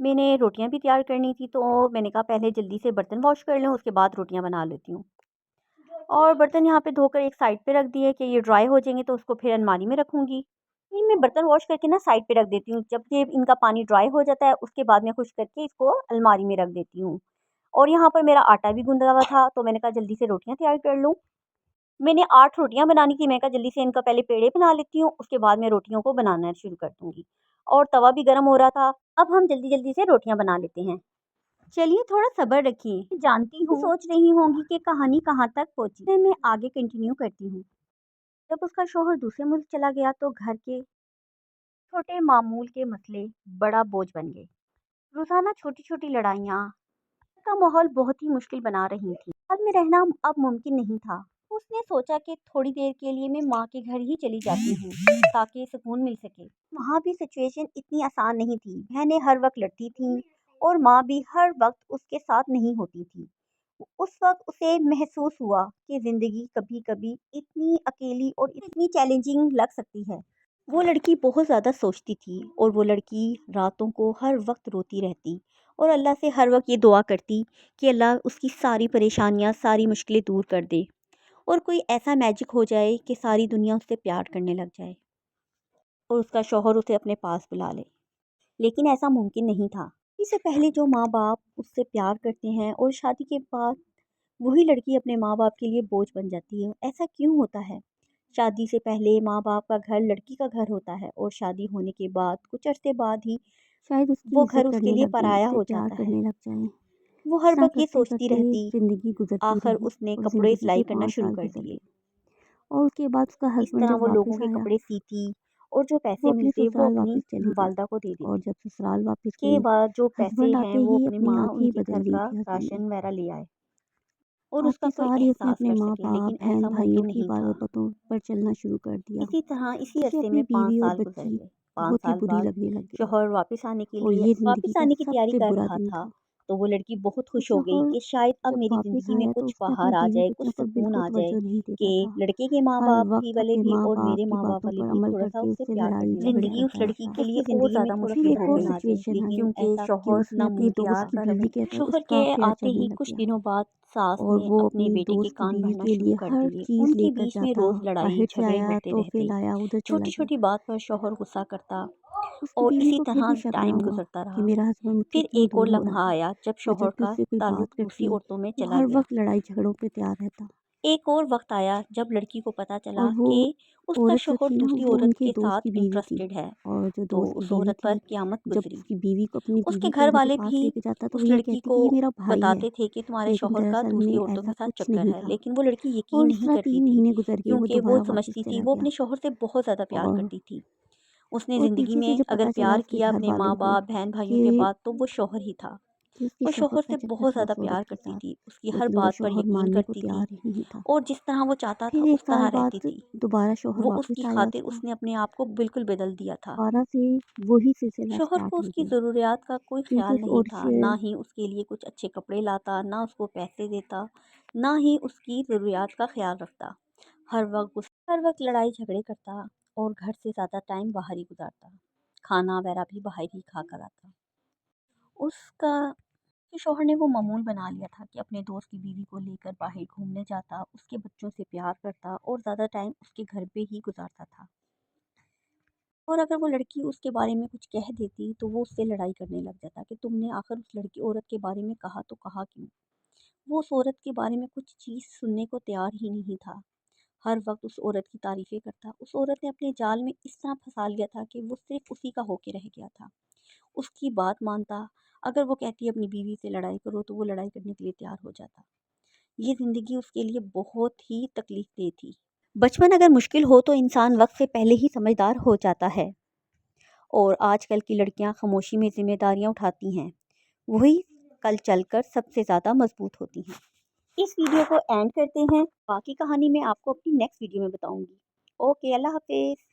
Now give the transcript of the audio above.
میں نے روٹیاں بھی تیار کرنی تھی، تو میں نے کہا پہلے جلدی سے برتن واش کر لوں، اس کے بعد روٹیاں بنا لیتی ہوں۔ اور برتن یہاں پہ دھو کر ایک سائڈ پہ رکھ دیے کہ یہ ڈرائی ہو جائیں گے تو اس کو پھر الماری میں رکھوں گی۔ میں برتن واش کر کے نا سائڈ پہ رکھ دیتی ہوں، جب کہ ان کا پانی ڈرائی ہو جاتا ہے اس کے بعد میں خشک کر کے اس کو الماری میں رکھ دیتی ہوں۔ اور یہاں پر میرا آٹا بھی گوندھا ہوا تھا، تو میں نے کہا جلدی سے روٹیاں تیار کر لوں۔ میں نے 8 روٹیاں بنانی تھی، میں کہا جلدی سے ان کا پہلے پیڑے بنا لیتی ہوں، اس کے بعد میں روٹیوں کو بنانا شروع کر دوں گی۔ اور توا بھی گرم ہو رہا تھا، اب ہم جلدی جلدی سے روٹیاں بنا لیتے ہیں۔ چلیے تھوڑا صبر رکھیے، جانتی ہوں سوچ رہی ہوں گی کہ کہانی کہاں تک پہنچی، میں آگے کنٹینیو کرتی ہوں۔ جب اس کا شوہر دوسرے ملک چلا گیا تو گھر کے چھوٹے معمول کے مسئلے بڑا بوجھ بن گئے۔ روزانہ چھوٹی چھوٹی لڑائیاں کا ماحول بہت ہی مشکل بنا رہی تھی۔ ساتھ میں رہنا اب ممکن نہیں تھا۔ اس نے سوچا کہ تھوڑی دیر کے لیے میں ماں کے گھر ہی چلی جاتی ہوں تاکہ سکون مل سکے۔ وہاں بھی سچویشن اتنی آسان نہیں تھی، بہنیں ہر وقت لڑتی تھیں اور ماں بھی ہر وقت اس کے ساتھ نہیں ہوتی تھی۔ اس وقت اسے محسوس ہوا کہ زندگی کبھی کبھی اتنی اکیلی اور اتنی چیلنجنگ لگ سکتی ہے۔ وہ لڑکی بہت زیادہ سوچتی تھی اور وہ لڑکی راتوں کو ہر وقت روتی رہتی اور اللہ سے ہر وقت یہ دعا کرتی کہ اللہ اس کی ساری پریشانیاں، ساری مشکلیں دور کر دے اور کوئی ایسا میجک ہو جائے کہ ساری دنیا اس سے پیار کرنے لگ جائے اور اس کا شوہر اسے اپنے پاس بلا لے۔ لیکن ایسا ممکن نہیں تھا۔ اس سے پہلے جو ماں باپ اس سے پیار کرتے ہیں اور شادی کے بعد وہی لڑکی اپنے ماں باپ کے لیے بوجھ بن جاتی ہے، ایسا کیوں ہوتا ہے؟ شادی سے پہلے ماں باپ کا گھر لڑکی کا گھر ہوتا ہے اور شادی ہونے کے بعد کچھ عرصے بعد ہی شاید وہ گھر اس کے لیے پرایا ہو پیار جاتا ہے۔ کرنے لگ جائیں۔ وہ اس ہر طرح وقت یہ کرتے سوچتی کرتے رہتی۔ زندگی گزرتی آخر رہی اس نے اور کپڑے زندگی سلائی کے کرنا 5 شروع سال کر گزر دیے۔ گئے اور اس کے بعد اس کا اس ہسبینڈ طرح جب وہ لوگوں واپس کے آیا کپڑے سیتی اور جو وہ پیسے اپنے ملتے وہ سسرال اپنی واپس چلی گئی، والدہ کو دے اور دیتی۔ جب سسرال واپس کے گئی بعد جو پیسے ہسبینڈ ہیں آتے وہ ہی اپنی اپنی ماں آنکھیں ان ہی کے بدل گھر لی کا تھی ہسبینڈ نے۔ راشن وغیرہ لے آئے اور اس آپ کا کے کوئی سارے اس نے احساس اپنے کر ماں سکے، باپ، لیکن بہن ایسا بھائیوں ممکن کی نہیں تھا۔ باتوں پر چلنا شروع کر دیا۔ اسی طرح اسی اسے عرصے اپنی میں 5 بیوی اور سال گزر بچی گئے۔ 5 بہت ہی سال بری بعد لگنے لگ گئی شوہر اور یہ زندگی واپس کا آنے کی سب تیاری سے کر برا رہا دن تھا، تھا۔ تو وہ لڑکی بہت تو خوش ہو گئی شوہر کہ شاید اب جب میری واپس زندگی میں آیا تو کچھ اس نے اپنی بہار آ بیوی جائے، کچھ بچوں پر سکون بالکل آ جائے توجہ نہیں کہ دیتا تھا۔ لڑکے کے ماں ہر باپ بھی وقت والے اپنے بھی ماں اور باپ میرے کی ماں باپ باتوں والے پر بھی عمل تھوڑا کر سا کے اس اس سے سے پیار لڑائی کرنے لگے۔ جھگڑے زندگی اس کرتا لڑکی رہتا۔ کے لیے اور بہت زیادہ پھر مشکل ایک ہو اور گئی، سچویشن آئی لیکن کہ ایسا اس شوہر نے اپنی ناممکن دوست تیار کی کا بیوی رویہ۔ کے ساتھ اس شوہر کا کے افیئر آتے چلنے ہی لگ کچھ گیا دنوں بعد ساس اور نے وہ اپنے اپنی بیٹے کے دوست کی کان بیوی بھرنا کے شروع لیے کر ہر دیے۔ چیز ان لے کے کر بیچ میں جاتا، روز لڑائی باہر سے جھگڑے آیا ہوتے تحفے رہتے۔ لایا، ادھر چلا چھوٹی گیا۔ چھوٹی بات پر شوہر غصہ کرتا اس کی اور بیوی اسی کو پھر طرح بھی شک نہ ٹائم ہوا گزرتا کہ رہا۔ میرا ہسبینڈ مجھ سے پھر کیوں ایک اور دور ہو لمحہ رہا ہے، آیا جب اور شوہر جبکہ کا اس سے کوئی تعلق بات دوسری کرتی عورتوں میں وہ چلا ہر گیا۔ وقت لڑائی جھگڑوں پہ تیار رہتا۔ ایک اور وقت آیا جب لڑکی کو پتہ چلا اور وہ کہ اس کا عورت جو شوہر تھی نا دوسری وہ ان عورت کے کے دوست ساتھ کی بیوی تھی، انٹرسٹڈ ہے، اور جو تو دوست کی اس بیوی عورت تھی پر قیامت جب گزری۔ اس کی بیوی کو اپنی اس کے بیوی گھر ان کے والے پاس بھی لے کے جاتا تو وہ اس یہ لڑکی کہتی کو کہ یہ میرا بھائی ہے، بتاتے تھے کہ تمہارے لیکن شوہر کا دراصل دوسری میں عورتوں کے ایسا ساتھ کچھ چکر نہیں ہے، تھا۔ لیکن وہ لڑکی اور یقین اس نہیں طرح کرتی 3 تھی مہینے گزر گئے، کیونکہ وہ دوبارہ واپس سمجھتی تھی چلا وہ گیا اپنے شوہر سے بہت زیادہ پیار اور کرتی تھی۔ اس نے اور زندگی پیچھے سے میں جب اگر پتا چلا پیار اس کے کیا گھر اپنے ماں والوں کو باپ بہن بھائیوں کہ کے بعد تو وہ شوہر ہی تھا۔ اس کے وہ شوہر شوہر کا سے چکر بہت تھا زیادہ اس پیار عورت کے کرتی ساتھ، تھی، اس کی ہر لیکن وہ بات پر شوہر یقین ماننے کو کرتی تھی تیار ہی نہیں تھا۔ اور جس طرح وہ چاہتا تھا پھر اس 1 طرح سال رہتی بعد تھی۔ دوبارہ شوہر وہ اس واپس کی آیا اس خاطر کا، اس نے اپنے آپ کو بالکل بدل دیا تھا۔ دوبارہ سے وہی سلسلہ شوہر کو سٹارٹ ہو اس کی گیا ضروریات کا کوئی کیونکہ خیال اس نہیں عورت تھا، سے نہ ہی اس کے لیے کچھ اچھے کپڑے لاتا، نہ اس کو پیسے دیتا، نہ ہی اس کی ضروریات کا خیال رکھتا۔ ہر وقت لڑائی جھگڑے کرتا اور گھر سے زیادہ ٹائم باہر ہی گزارتا، کھانا وغیرہ بھی باہر ہی کھا کر آتا۔ اس کا شوہر نے وہ معمول بنا لیا تھا کہ اپنے دوست کی بیوی کو لے کر باہر گھومنے جاتا، اس کے بچوں سے پیار کرتا اور زیادہ ٹائم اس کے گھر پہ ہی گزارتا تھا۔ اور اگر وہ لڑکی اس کے بارے میں کچھ کہہ دیتی تو وہ اس سے لڑائی کرنے لگ جاتا کہ تم نے آخر اس لڑکی عورت کے بارے میں کہا تو کہا کیوں؟ وہ اس عورت کے بارے میں کچھ چیز سننے کو تیار ہی نہیں تھا، ہر وقت اس عورت کی تعریفیں کرتا۔ اس عورت نے اپنے جال میں اس طرح پھنسا لیا تھا کہ وہ صرف اسی کا ہو کے رہ گیا تھا، اس کی بات مانتا۔ اگر وہ کہتی اپنی بیوی سے لڑائی کرو تو وہ لڑائی کرنے کے لیے تیار ہو جاتا۔ یہ زندگی اس کے لیے بہت ہی تکلیف دہ تھی۔ بچپن اگر مشکل ہو تو انسان وقت سے پہلے ہی سمجھدار ہو جاتا ہے، اور آج کل کی لڑکیاں خاموشی میں ذمہ داریاں اٹھاتی ہیں، وہی کل چل کر سب سے زیادہ مضبوط ہوتی ہیں۔ اس ویڈیو کو اینڈ کرتے ہیں، باقی کہانی میں آپ کو اپنی نیکسٹ ویڈیو میں بتاؤں گی۔ اوکے، اللہ حافظ۔